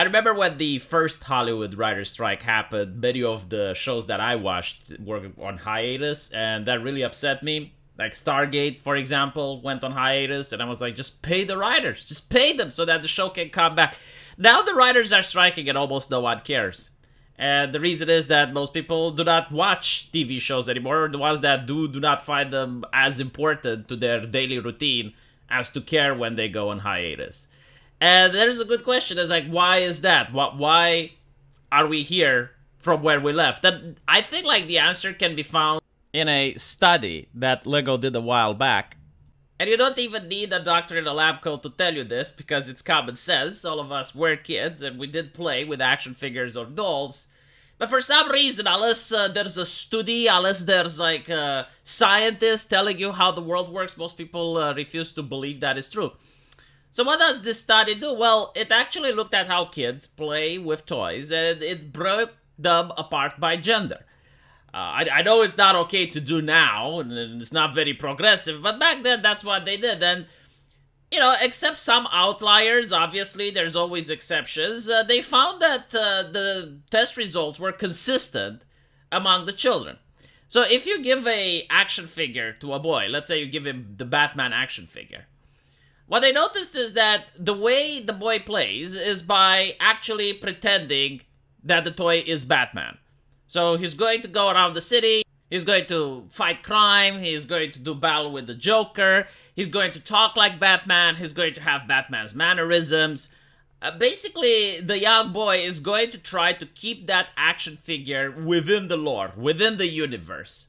I remember when the first Hollywood writer's strike happened, many of the shows that I watched were on hiatus, and that really upset me. Like Stargate, for example, went on hiatus, and I was like, just pay the writers. Just pay them so that the show can come back. Now the writers are striking and almost no one cares. And the reason is that most people do not watch TV shows anymore, or the ones that do not find them as important to their daily routine as to care when they go on hiatus. And there's a good question. It's like, why is that? Why are we here from where we left? That I think like the answer can be found in a study that Lego did a while back. And you don't even need a doctor in a lab coat to tell you this because it's common sense. All of us were kids and we did play with action figures or dolls. But for some reason, unless there's a study, unless there's like a scientist telling you how the world works, most people refuse to believe that is true. So what does this study do? Well, it actually looked at how kids play with toys, and it broke them apart by gender. I know it's not okay to do now, and it's not very progressive, but back then that's what they did. And, except some outliers, obviously, there's always exceptions, they found that the test results were consistent among the children. So if you give a action figure to a boy, let's say you give him the Batman action figure, what they noticed is that the way the boy plays is by actually pretending that the toy is Batman. So he's going to go around the city, he's going to fight crime, he's going to do battle with the Joker, he's going to talk like Batman, he's going to have Batman's mannerisms. Basically, the young boy is going to try to keep that action figure within the lore, within the universe.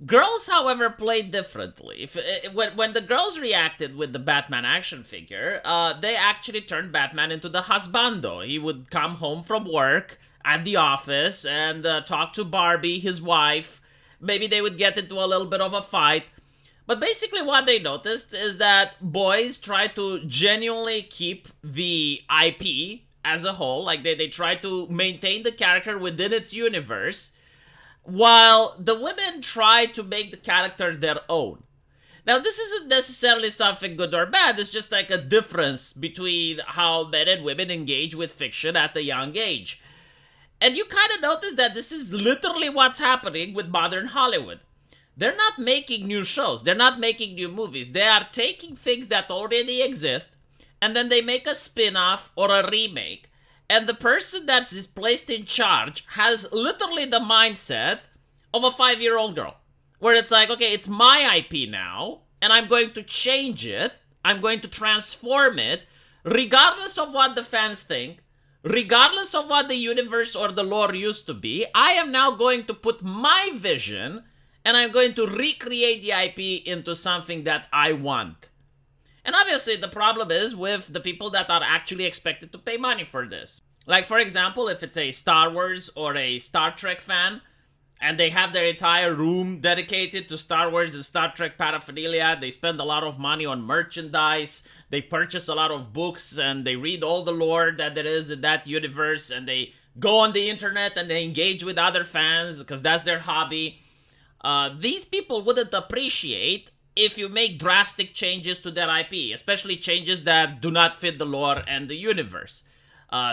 Girls, however, played differently. When the girls reacted with the Batman action figure, they actually turned Batman into the husbando. He would come home from work at the office and talk to Barbie, his wife. Maybe they would get into a little bit of a fight. But basically what they noticed is that boys try to genuinely keep the IP as a whole. Like they try to maintain the character within its universe, while the women try to make the character their own. Now, this isn't necessarily something good or bad, it's just like a difference between how men and women engage with fiction at a young age. And you kind of notice that this is literally what's happening with modern Hollywood. They're not making new shows, they're not making new movies, they are taking things that already exist, and then they make a spin-off or a remake. And the person that is placed in charge has literally the mindset of a 5-year-old girl. Where it's like, okay, it's my IP now, and I'm going to change it, I'm going to transform it, regardless of what the fans think, regardless of what the universe or the lore used to be. I am now going to put my vision, and I'm going to recreate the IP into something that I want. And obviously, the problem is with the people that are actually expected to pay money for this. Like, for example, if it's a Star Wars or a Star Trek fan, and they have their entire room dedicated to Star Wars and Star Trek paraphernalia, they spend a lot of money on merchandise, they purchase a lot of books, and they read all the lore that there is in that universe, and they go on the internet and they engage with other fans, because that's their hobby. These people wouldn't appreciate if you make drastic changes to their IP, especially changes that do not fit the lore and the universe.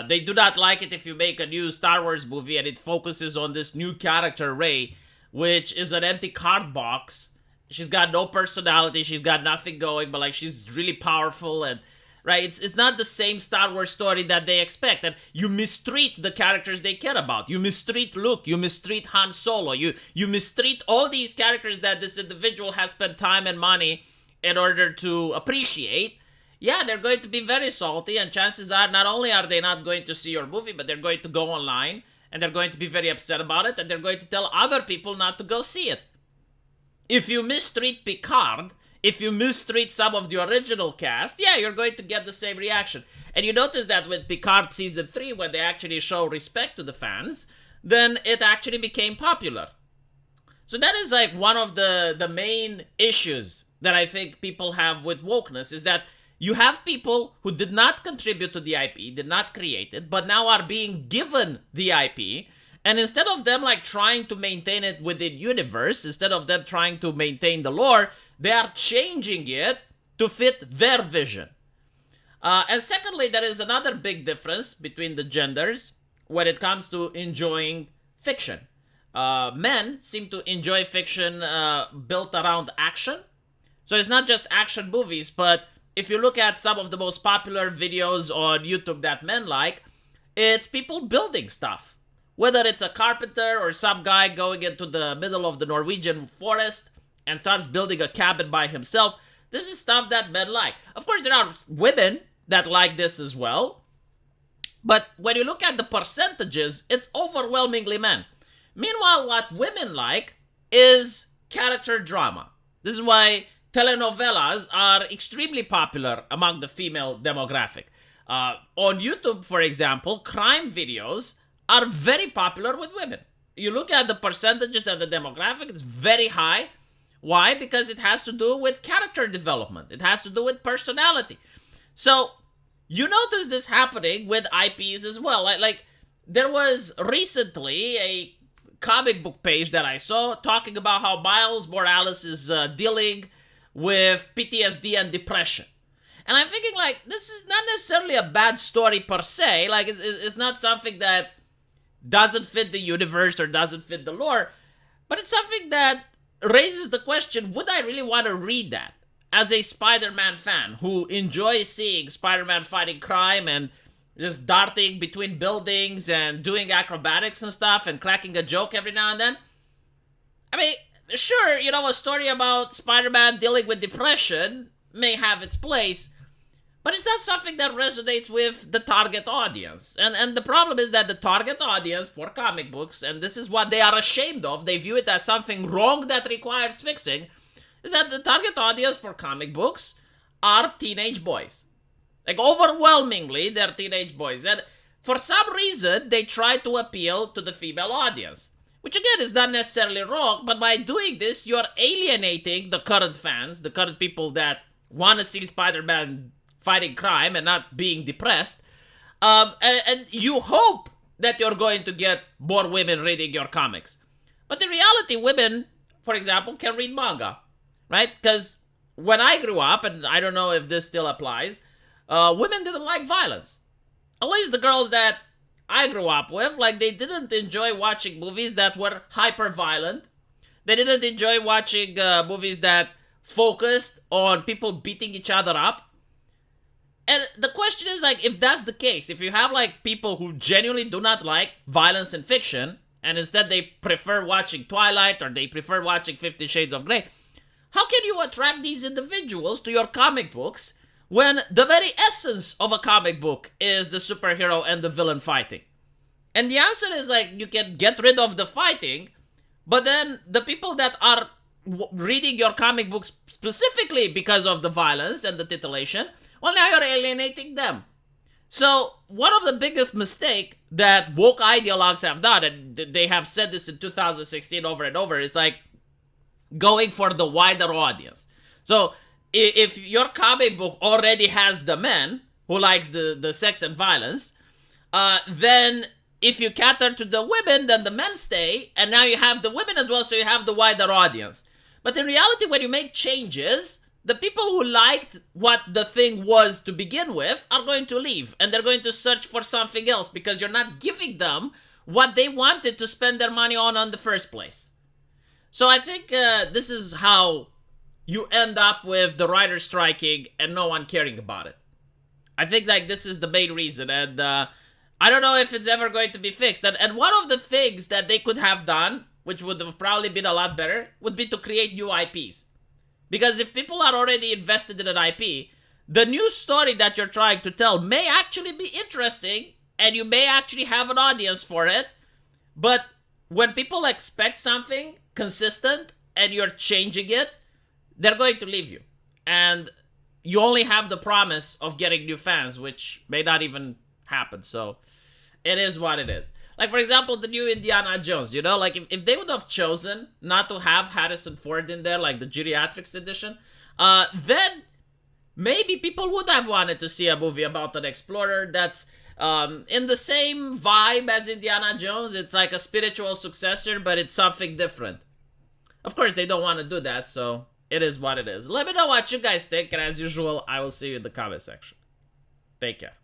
They do not like it if you make a new Star Wars movie and it focuses on this new character, Rey, which is an empty card box. She's got no personality, she's got nothing going, but like she's really powerful, and right, it's not the same Star Wars story that they expect. And you mistreat the characters they care about. You mistreat Luke, you mistreat Han Solo, you mistreat all these characters that this individual has spent time and money in order to appreciate. Yeah, they're going to be very salty, and chances are not only are they not going to see your movie, but they're going to go online and they're going to be very upset about it, and they're going to tell other people not to go see it. If you mistreat Picard, if you mistreat some of the original cast, yeah, you're going to get the same reaction. And you notice that with Picard Season 3, when they actually show respect to the fans, then it actually became popular. So that is like one of the main issues that I think people have with wokeness, is that you have people who did not contribute to the IP, did not create it, but now are being given the IP, and instead of them like trying to maintain it within universe, instead of them trying to maintain the lore, they are changing it to fit their vision. And secondly, there is another big difference between the genders when it comes to enjoying fiction. Men seem to enjoy fiction built around action. So it's not just action movies, but if you look at some of the most popular videos on YouTube that men like, it's people building stuff. Whether it's a carpenter or some guy going into the middle of the Norwegian forest and starts building a cabin by himself, this is stuff that men like. Of course, there are women that like this as well. But when you look at the percentages, it's overwhelmingly men. Meanwhile, what women like is character drama. This is why telenovelas are extremely popular among the female demographic. On YouTube, for example, crime videos are very popular with women. You look at the percentages and the demographic, it's very high. Why? Because it has to do with character development. It has to do with personality. So, you notice this happening with IPs as well. Like there was recently a comic book page that I saw talking about how Miles Morales is dealing with PTSD and depression. And I'm thinking, like, this is not necessarily a bad story per se. Like, it's not something that doesn't fit the universe or doesn't fit the lore. But it's something that raises the question, would I really want to read that? As a Spider-Man fan who enjoys seeing Spider-Man fighting crime and just darting between buildings and doing acrobatics and stuff and cracking a joke every now and then. I mean, sure, you know, a story about Spider-Man dealing with depression may have its place, but it's not something that resonates with the target audience. And the problem is that the target audience for comic books, and this is what they are ashamed of, they view it as something wrong that requires fixing, is that the target audience for comic books are teenage boys. Like, overwhelmingly, they're teenage boys. And for some reason, they try to appeal to the female audience. Which, again, is not necessarily wrong, but by doing this, you're alienating the current fans, the current people that want to see Spider-Man fighting crime and not being depressed. And you hope that you're going to get more women reading your comics. But in reality, women, for example, can read manga. Right? Because when I grew up, and I don't know if this still applies, women didn't like violence. At least the girls that I grew up with, like, they didn't enjoy watching movies that were hyper-violent. They didn't enjoy watching movies that focused on people beating each other up. And the question is, like, if that's the case, if you have, like, people who genuinely do not like violence in fiction, and instead they prefer watching Twilight or they prefer watching 50 Shades of Grey, how can you attract these individuals to your comic books when the very essence of a comic book is the superhero and the villain fighting? And the answer is, like, you can get rid of the fighting, but then the people that are reading your comic books specifically because of the violence and the titillation, well, now you're alienating them. So, one of the biggest mistake that woke ideologues have done, and they have said this in 2016 over and over, is like going for the wider audience. So, if your comic book already has the men who likes the sex and violence, then if you cater to the women, then the men stay, and now you have the women as well, so you have the wider audience. But in reality, when you make changes, the people who liked what the thing was to begin with are going to leave, and they're going to search for something else because you're not giving them what they wanted to spend their money on the first place. So I think this is how you end up with the writers striking and no one caring about it. I think, like, this is the main reason, and I don't know if it's ever going to be fixed. And one of the things that they could have done, which would have probably been a lot better, would be to create new IPs. Because if people are already invested in an IP, the new story that you're trying to tell may actually be interesting, and you may actually have an audience for it, but when people expect something consistent and you're changing it, they're going to leave you. And you only have the promise of getting new fans, which may not even happen. So it is what it is. Like, for example, the new Indiana Jones, you know? Like, if they would have chosen not to have Harrison Ford in there, like the geriatrics edition, then maybe people would have wanted to see a movie about an explorer that's in the same vibe as Indiana Jones. It's like a spiritual successor, but it's something different. Of course, they don't want to do that, so it is what it is. Let me know what you guys think, and as usual, I will see you in the comment section. Take care.